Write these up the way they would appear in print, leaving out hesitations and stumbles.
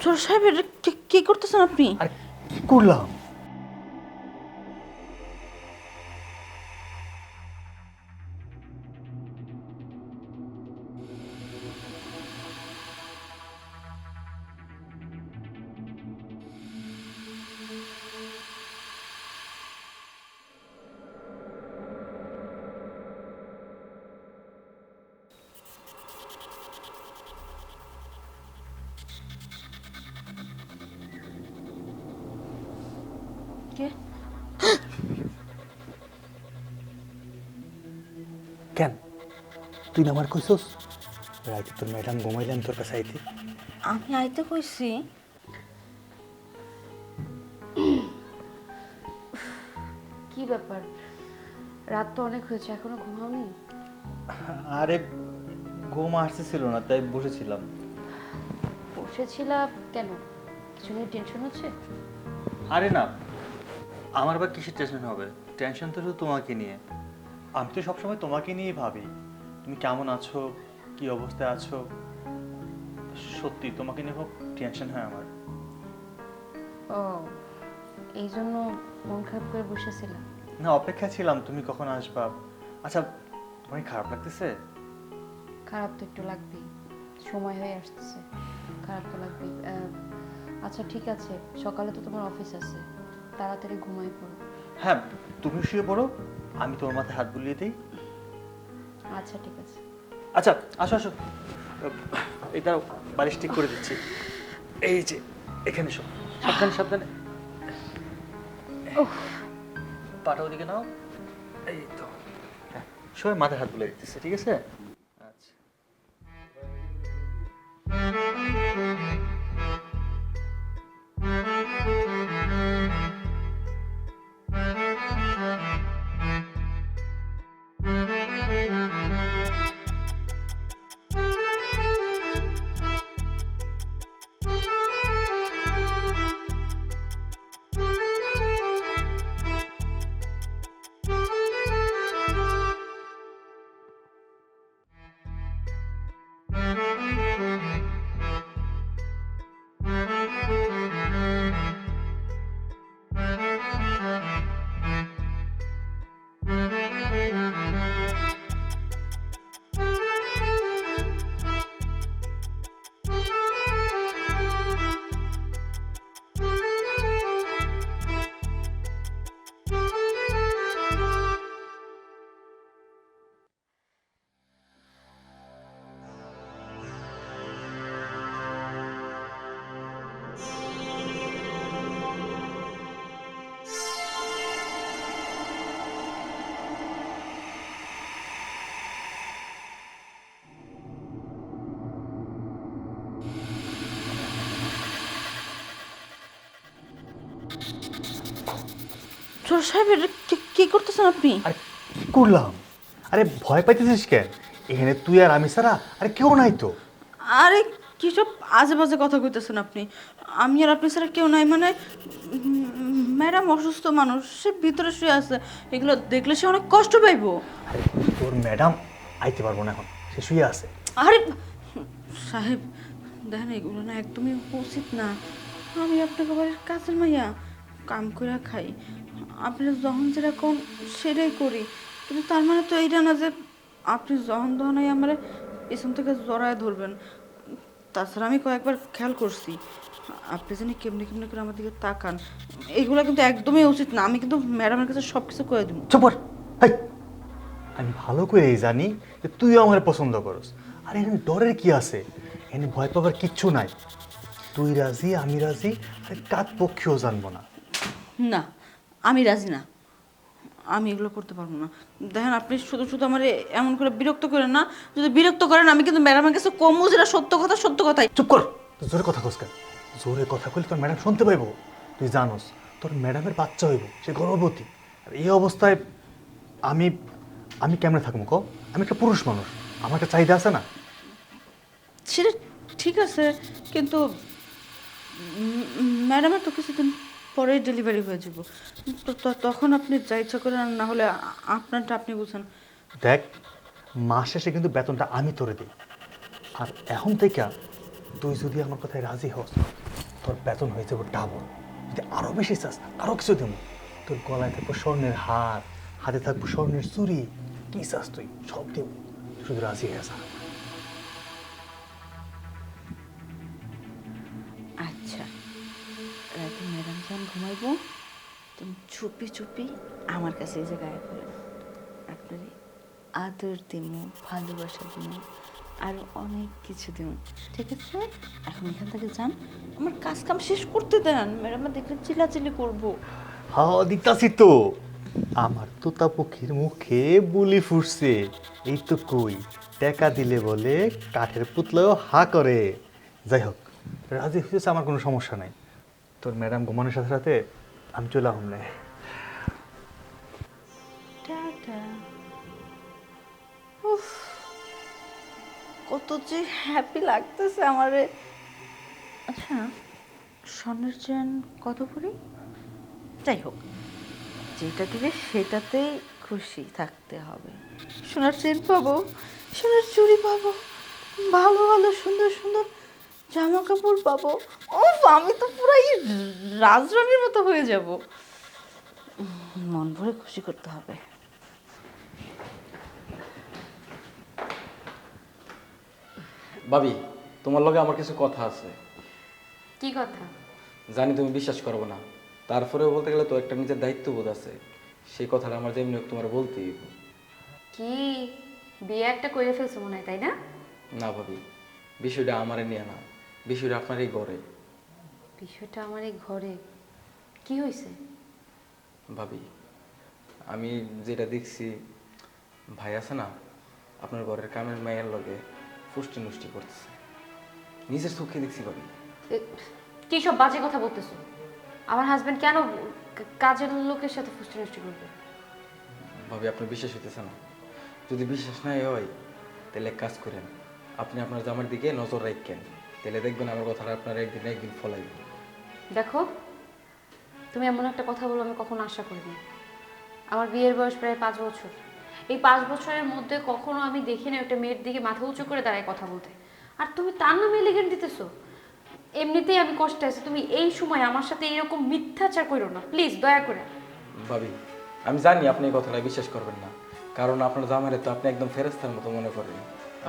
ছোট সাহেব, এটা কি করতেছেন আপনি? আর কি করলাম? কে? কেন তুই না আমার কইছস রাইতে তোর ম্যাডাম ঘুমাইলেন তোর কাছে আইতে? আমি আইতে কইছি? কি ব্যাপার, রাত তো অনেক হয়েছে, এখনো ঘুমাওনি? আরে ঘুম আসতেছিল না তাই বসেছিলাম। বসেছিলা কেন? কিছু নিয়ে টেনশন হচ্ছে? আরে না, আমার বা কিসের টেনশন হবে? টেনশন তো শুধু তোমাকে নিয়ে। আমি তো সবসময় তোমাকে নিয়েই ভাবি, তুমি কেমন আছো, কি অবস্থায় আছো। সত্যি তোমাকে নিয়ে খুব টেনশন হয় আমার। ও, এই জন্য মন খারাপ করে বসেছিলাম? না, অপেক্ষা ছিলাম তুমি কখন আসবা। আচ্ছা, তোমার কি খারাপ লাগতেছে? খারাপ তো একটু লাগবেই, সময় হয়ে আসতেছে, খারাপ তো লাগবেই। আচ্ছা ঠিক আছে, সকালে তো তোমার অফিস আছে, তাড়াতাড়ি ঘুমাই পড়ো। হ্যাঁ, তুমি শুয়ে পড়ো, আমি তোমার মাথায় হাত বুলিয়ে দিই। আচ্ছা ঠিক আছে। আচ্ছা, আসো আসো, এটা বালিশ ঠিক করে দিচ্ছি। এই যে এখানে শো, সাবধানে সাবধানে। পাটা ওদিকে নাও। এই তো, হ্যাঁ, সবাই মাথায় হাত বুলিয়ে দিতেছে, ঠিক আছে? আচ্ছা। ছোট সাহেব, এটা কি করতেছেন আপনি? আরে কি করলাম? আরে ভয় পাইতেছিস কেন? এখানে তুই আর আমি ছাড়া আরে কেউ নাই তো। আরে কি সব আজে বাজে কথা কইতেছেন আপনি? আমি আর আপনি ছাড়া কেউ নাই মানে? ম্যাডাম অসুস্থ মানুষ, সে ভিতরে শুয়ে আছে, এগুলো দেখলে সে অনেক কষ্ট পাইবো। আরে তোর ম্যাডাম আইতে পারবো না এখন, সে শুয়ে আছে। আরে সাহেব, দেখেন এগুলো না একদমই উচিত না। আমি আপনাকে বাড়ির কাছের মাইয়া, কাম করে খাই, আপনি যখন যেটা কোন সেটাই করি, কিন্তু তার মানে তো এইটা না যে আপনি যখন তখনই আমার পেছন থেকে জড়ায় ধরবেন। তাছাড়া আমি কয়েকবার খেয়াল করছি আপনি জানি কেমনি কেমনি করে আমার দিকে তাকান, এইগুলো কিন্তু একদমই উচিত না। আমি কিন্তু ম্যাডামের কাছে সব কিছু করে দেবো। চুপ কর। হাই, আমি ভালো করেই জানি যে তুইও আমার পছন্দ করস। আর এখানে ডরের কি আছে? এখানে ভয় পাবার কিচ্ছু নাই। তুই রাজি, আমি রাজি, আরে কাক পক্ষেও জানবো না। না, আমি রাজি না, আমি এগুলো করতে পারবো না। দেখেন আপনি শুধু শুধু আমার এমন করে বিরক্ত করেন না। যদি বিরক্ত করেন আমি কিন্তু ম্যাডামের কাছে কমু, যেটা সত্য কথা সত্য কথাই। চুপ কর। তুই জোরে কথা কস কেন? জোরে কথা কইলে তোর ম্যাডাম শুনতে পাইবো। তুই জানোস তোর ম্যাডামের বাচ্চা হইব, সে গর্ভবতী। আর এই অবস্থায় আমি আমি কেমনে থাকবো ক? আমি একটা পুরুষ মানুষ, আমার একটা চাহিদা আছে না? সেটা ঠিক আছে, কিন্তু ম্যাডামের তো কিছুদিন পরেই ডেলিভারি হয়ে যাব। তখন আপনি যা ইচ্ছা করেন, আর না হলে আপনারটা আপনি বুঝেন। দেখ, মাস শেষে কিন্তু বেতনটা আমি তোরে দিই। আর এখন থেকে তুই যদি আমার কথায় রাজি হস, তোর বেতন হয়ে যাবো ডাবল। যদি আরো বেশি চাস আরো কিছু দেবো। তোর গলায় থাকবো স্বর্ণের হার, হাতে থাকবো স্বর্ণের চুড়ি। কি চাস তুই সব দেবো, তুই শুধু রাজি হয়ে যা। আচ্ছা, রাতে ম্যাডাম যখন ঘুমাইবো তুমি চুপি চুপি আমার কাছে এই জায়গায় করেন। আপনার আদর দিব, ভালোবাসা দিব, আর অনেক কিছু দিব। ঠিক আছে, এখন এখান থেকে যান, আমার কাজ কাম শেষ করতে দেন। ম্যাডাম দেখলে চিল্লাচিল্লি করবো। হ্যাঁ দিতাছি তো। আমার তোতা পক্ষীর মুখে বুলি ফুটছে। এই তো কই, টাকা দিলে বলে কাঠের পুতলাও হা করে। যাই হোক, রাজি হয়েছে, আমার কোনো সমস্যা নাই। তোর ম্যাডাম ঘুমানোর সাথে সাথে আমি চলে আসলাম না। টাটা। উফ, কত যে হ্যাপি লাগতেছে আমারে। আচ্ছা, স্বর্ণের চেন কত করে? যাই হোক, যেটা দিবে সেটাতেই খুশি থাকতে হবে। সোনার চেন পাবো, সোনার চুড়ি পাবো, ভালো ভালো সুন্দর সুন্দর জামা কাপড় পাবো। ও, আমি তো পুরাই রাজরানীর মতো হয়ে যাব। মন ভরে খুশি করতে হবে। ভাবি, তোমার লগে আমার কিছু কথা আছে। কি কথা? জানি তুমি বিশ্বাস করবো না, তারপরেও বলতে গেলে তো একটা নিজের দায়িত্ববোধ আছে। সেই কথাটা আমার যেমনি হোক তোমার বলতেই হইব। কি বিয়ে একটা করে ফেলছো মনে হয়, তাই না? না ভাবি, বিষয়টা আমারে নিয়ে না, বিষয়টা আপনার এই ঘরে। বিষয়টা আমার এই ঘরে কি হয়েছে? ভাবি, আমি যেটা দেখছি, ভাই আছে না, আপনার ঘরের কামের মায়ের লগে ফুষ্টি নষ্টি করতেছে। নিজের চোখে দেখছি ভাবি। কি সব বাজে কথা বলতেছো? আমার হাজবেন্ড কেন কাজের লোকের সাথে ফুষ্টি নষ্টি করবে? ভাবি, আপনার বিশ্বাস হইতেছে না? যদি বিশ্বাস নাই হয় তাহলে এক কাজ করেন, আপনি আপনার জামার দিকে নজর রাখেন, তাহলে দেখবেন আমার কথাটা আপনার একদিন না একদিন ফলাইব। দেখো, তুমি এমন একটা কথা বলো আমি কখনো আশা করিনি। আমার বিয়ের বয়স প্রায় 5 বছর। এই 5 বছরের মধ্যে কখনো আমি দেখিনি একটা মেয়ের দিকে মাথা উঁচু করে দাঁড়ায় কথা বলতে। আর তুমি তার নামে এলিগেন্ট দিতেছো। এমনিতেই আমি কষ্টে আছি, তুমি এই সময় আমার সাথে এরকম মিথ্যাচার করো না প্লিজ, দয়া করে। ভাবি, আমি জানি আপনি এই কথাটা বিশ্বাস করবেন না, কারণ আপনার জামাইরে তো আপনি একদম ফেরেস্তার মতো মনে করেন।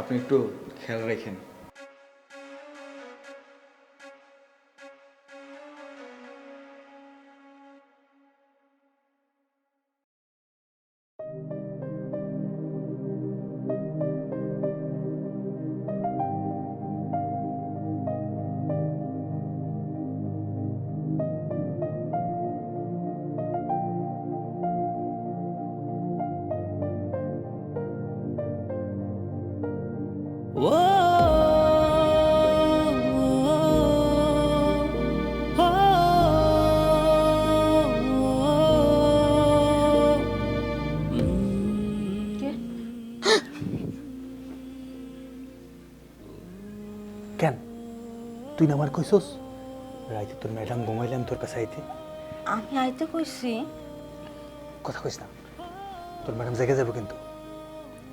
আপনি একটু খেয়াল রাখেন। কে? কেন তুই না আমার কইছস রাইতে তোর ম্যাডাম ঘুমাইলাম তোর কাছে আইতে? আমি আইতে কইছি, কথা কইস না, তোর ম্যাডাম জেগে যাবো কিন্তু।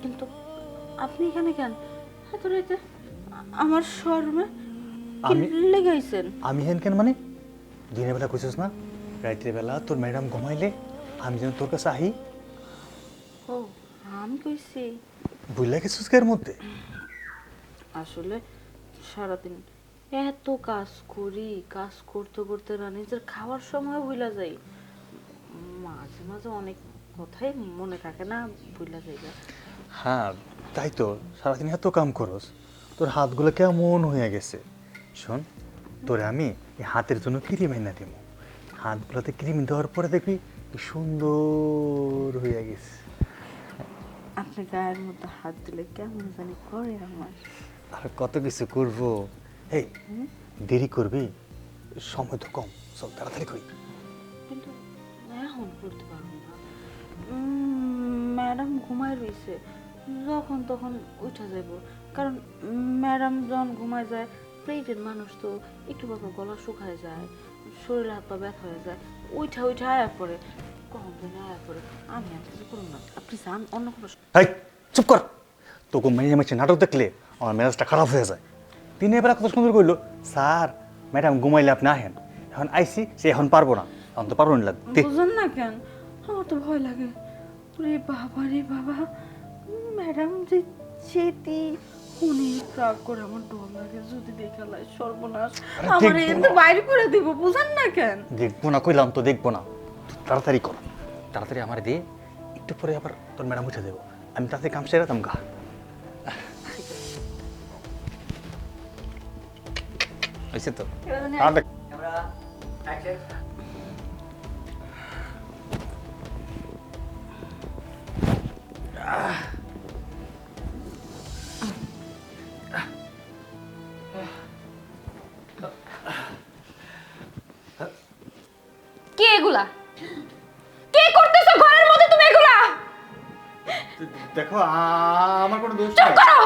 কিন্তু আপনি এখানে কেন এত রাইতে? আমার শোরুমে আমি- লেগাইছেন? আমি হেন কেন মানে? দিনের বেলা কইছস না রাইতের বেলা তোর ম্যাডাম ঘুমাইলে আমি যেন তোর কাছে আহি? ও, আমি কইছি। বুঝলা গেছিস এর মধ্যে? আসলে সারাদিন এত কাজ করি, কাজ করতে করতে না নিজের খাওয়ার সময় ভুলা যাই। মাঝে মাঝে অনেক কথাই মনে থাকে না, ভুলা যাই। হ্যাঁ তাই তো, সারাদিন এত কাম করস, তোর হাতগুলো কেমন হয়ে গেছে। শোন, তোরে আমি এই হাতের জন্য ক্রিম এনে দিব। হাতগুলোতে ক্রিম দেওয়ার পরে দেখবি কি সুন্দর হয়ে গেছে। আপনি গায়ের মধ্যে হাত দিলে কেমন জানি করে আমার। আর কত কিছু করবো। এই দেরি করবি, সময় তো কম, চল তাড়াতাড়ি করি। কিন্তু এখন করতে পারবো না। ম্যাডাম ঘুমায় রয়েছে, যখন তখন উঠা যাইব। কারণ ম্যাডাম যখন ঘুমায় যায়, প্রেগনেন্ট মানুষ তো একটু বাবা গলা শুকায় যায়, শরীর হাত পা ব্যথা হয়ে যায়, উঠা উঠা আয়া পড়ে, কখন দিন আয়া পড়ে। আমি আর কিছু করুন না, আপনি যান অন্য কোনো। এই চুপ কর, তোকে মেয়ে মেয়ে নাটক দেখলে আমার মেজাজটা খারাপ হয়ে যায়। দিনের বেলা কত সুন্দর করলো, স্যার ম্যাডাম ঘুমাইলে আপনি আহেন, এখন আইসি সে এখন পারবো না, এখন তো পারবো না লাগবে। বুঝেন না কেন, আমার তো ভয় লাগে। রে বাবা, ম্যাডাম যে চেতি অনেক রাগ করে, আমার ডর লাগে যদি দেখে লাই সর্বনাশ, আরে আমার দেখবো এতে না। বাইরে করে দিব। বুঝেন না কেন? দেখবো না কইলাম তো, দেখবো না। তুই তাড়াতাড়ি কর, তাড়াতাড়ি আমার দিয়ে, একটু পরে আবার তোর ম্যাডাম উঠে দেবো, আমি তাড়াতাড়ি কাম সেরাতাম গা। হয়েছে তো? আর দেখ- কে এগুলা? কে করতেছো ঘরের মধ্যে তুমি এগুলা? দেখো আমার কোনো দোষ চুপ নেই। করো।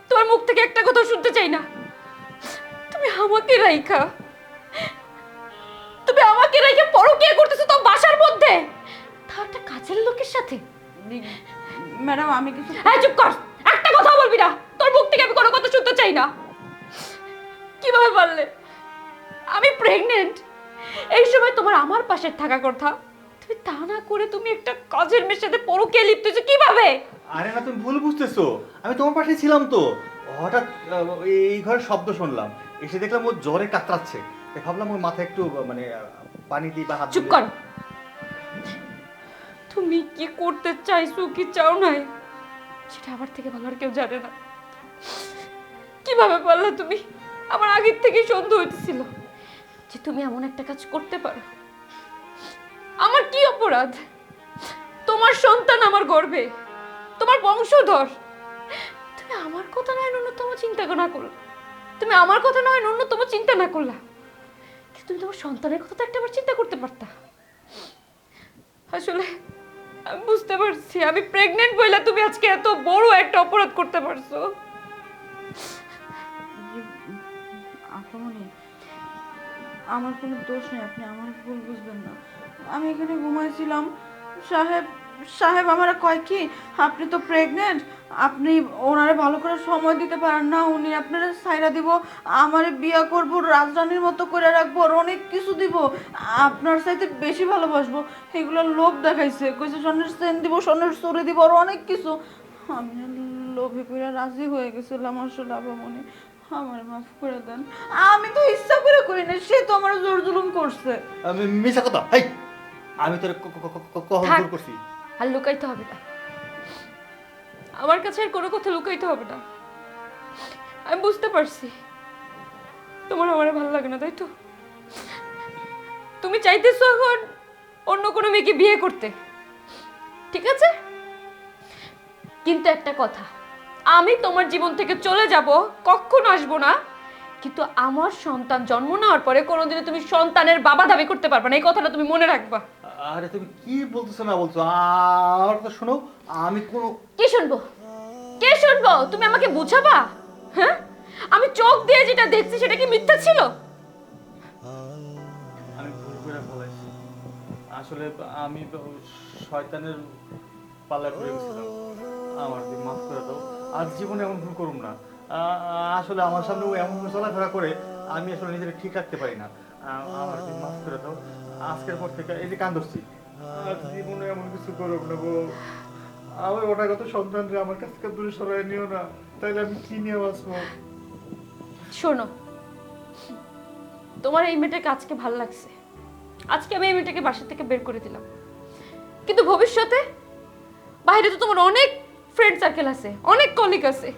তোমার মুখ থেকে একটা কথা শুনতে চাই না। তুমি আমাকে রাইখা পরকীয়া করতেছো তো বাসার মধ্যে, তাও একটা কাজের লোকের সাথে। ম্যাডাম আমি কিছু হ্যাঁ চুপ কর, একটা কথা বলবি না। তোর মুখ থেকে আমি কোনো কথা শুনতে চাই না। কিভাবে পারলে? আমি প্রেগনেন্ট, এই সময় তোমার আমার পাশে থাকা কথা, তুমি তা না করে তুমি একটা কাজের মেয়ের সাথে পরকীয়া লিপ্ত হয়েছো কিভাবে? আরে না, তুমি ভুল বুঝতেছো, আমি তোমার পাশে ছিলাম তো। হঠাৎ এই ঘরের শব্দ শুনলাম, এসে দেখলাম ও জ্বরে কাতরাচ্ছে, তাই ভাবলাম ওর মাথায় একটু মানে পানি দিই বা হাত চুপ দিলে- কর। তুমি কি করতে চাইছো কি চাও নাই সেটা আমার থেকে ভালো আর কেউ জানে না। কিভাবে পারলে তুমি? আমার আগের থেকে সন্দেহ হইতেছিল যে তুমি এমন একটা কাজ করতে পারো। আমার কি অপরাধ? তোমার সন্তান আমার গর্ভে, তোমার বংশধর। তুমি আমার কথা নয় ন্যূনতম চিন্তা না করলা, তুমি আমার কথা নয় ন্যূনতম চিন্তা না করলা, কিন্তু তুমি তোমার সন্তানের কথা তো একটাবার চিন্তা করতে পারতা। আসলে আমি বুঝতে পারছি আমি প্রেগনেন্ট বইলা তুমি আজকে এত বড় একটা অপরাধ করতে পারছো। আপনি, আমার কোনো দোষ নেই, আপনি আমার ভুল বুঝবেন না। আমি এখানে ঘুমাইছিলাম, সাহেব আমারা কয় কি আপনি তো প্রেগনেন্ট, আপনি ওনারে ভালো করে সময় দিতে পারেন না, উনি আপনারা সাইরা দিব, আমারে বিয়া করব, রাজরানীর মতো করে রাখবো, আর অনেক কিছু দিব, আপনার সাথে বেশি ভালোবাসবো, এগুলো লোভ দেখাইছে, কইছে স্বর্ণের সেন দিব, স্বর্ণের চুরি দিব, আর অনেক কিছু। আমি আর লোভে পড়ে রাজি হয়ে গেছিলাম। আসলে আবামনি আমার মাফ করে দেন, আমি তো ইচ্ছা করে করি না, সে তো আমার জোর জুলুম করছে। আমি মিছা কথা, হেই আমি তোর কখন থাক। জোর করছি? আর লুকাইতে হবে না, আমার কাছে আর কোনো কথা লুকাইতে হবে না। আমি বুঝতে পারছি তোমার আমার ভালো লাগে না, তাই তো? তুমি চাইতেছো এখন অন্য কোনো মেয়েকে বিয়ে করতে, ঠিক আছে? কিন্তু একটা কথা, আমি তোমার জীবন থেকে চলে যাব, কখনো আসবো না, কিন্তু আমার সন্তান জন্ম নেওয়ার পরে কোনোদিনও তুমি সন্তানের বাবা দাবি করতে পারবে না, এই কথাটা তুমি মনে রাখবা। আরে তুমি কি বলতেছো না বলছো, আমার কথা শোনো, আমি কোনো কে শুনবো? কে শুনবো? তুমি আমাকে বুঝাবা? হ্যাঁ, আমি চোখ দিয়ে যেটা দেখছি সেটা কি মিথ্যা ছিল? আমি ভুল করে বলেছি, আসলে আমি শয়তানের পাল্লায় পড়ে গেছিলাম, আমার দিয়ে মাফ করে দাও, আজ জীবনে এমন ভুল করুম না। আসলে আমার সামনে ও এমন চলাফেরা করে, আমি আসলে নিজেকে ঠিক রাখতে পারি না, আমার দিয়ে মাফ করে দাও। আজকের পর থেকে এই যে কান ধরছি, আর জীবনে এমন কিছু করুম না গো। আমার ওটাগত সন্তানরা আমার কাছ থেকে দূরে সরাই নিও না, তাইলে আমি কি নিয়ে বাঁচবো? শোনো, তোমার এই মেয়েটাকে আজকে ভালো লাগছে, আজকে আমি এই মেয়েটাকে বাসা থেকে বের করে দিলাম, কিন্তু ভবিষ্যতে বাইরে তো তোমার অনেক ফ্রেন্ড সার্কেল আছে, অনেক কলিগ আছে,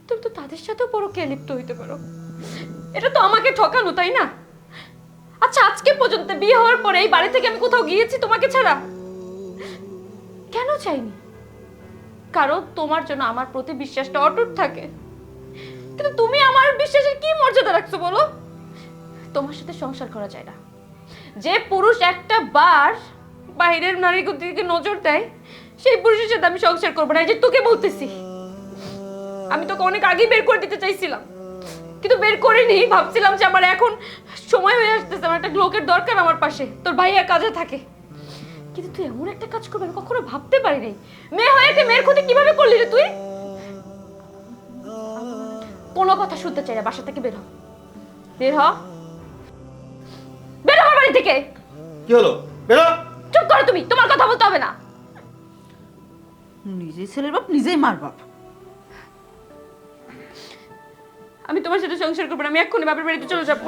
তুমি তো তাদের সাথেও পরকীয়া লিপ্ত হইতে পারো। এটা তো আমাকে ঠকানো, তাই না? আচ্ছা, আজকে পর্যন্ত বিয়ে হওয়ার পরে এই বাড়ি থেকে আমি কোথাও গিয়েছি তোমাকে ছাড়া? কেন চাইনি? কারণ তোমার জন্য আমার প্রতি বিশ্বাসটা অটুট থাকে। কিন্তু তুমি আমার বিশ্বাসের কি মর্যাদা রাখছো বলো? তোমার সাথে সংসার করা যায় না। যে পুরুষ একটা বার বাইরের নারীর দিকে নজর দেয়, সেই পুরুষের সাথে আমি সংসার করবো না। এই যে তোকে বলতেছি, আমি তোকে অনেক আগেই বের করে দিতে চাইছিলাম, কিন্তু বের করিনি। ভাবছিলাম যে আমার এখন সময় হয়ে আসতেছে, আমার একটা লোকের দরকার আমার পাশে, তোর ভাইয়া কাজে থাকে। কিন্তু তুই এমন একটা কাজ করবি আমি কখনো ভাবতে পারি নাই। মেয়ে হয়ে একটা মেয়ের ক্ষতি কিভাবে করলি রে তুই? কোনো কথা শুনতে চাই না, বাসা থেকে বের হ, বের হ, বের হ আমার বাড়ি থেকে। কি হলো, বেরো। চুপ করো তুমি, তোমার কথা বলতে হবে না। নিজেই ছেলের বাপ নিজেই মার বাপ। আমি তোমার সাথে সংসার করবো না, আমি এক্ষুনি বাপের বাড়িতে চলে যাবো।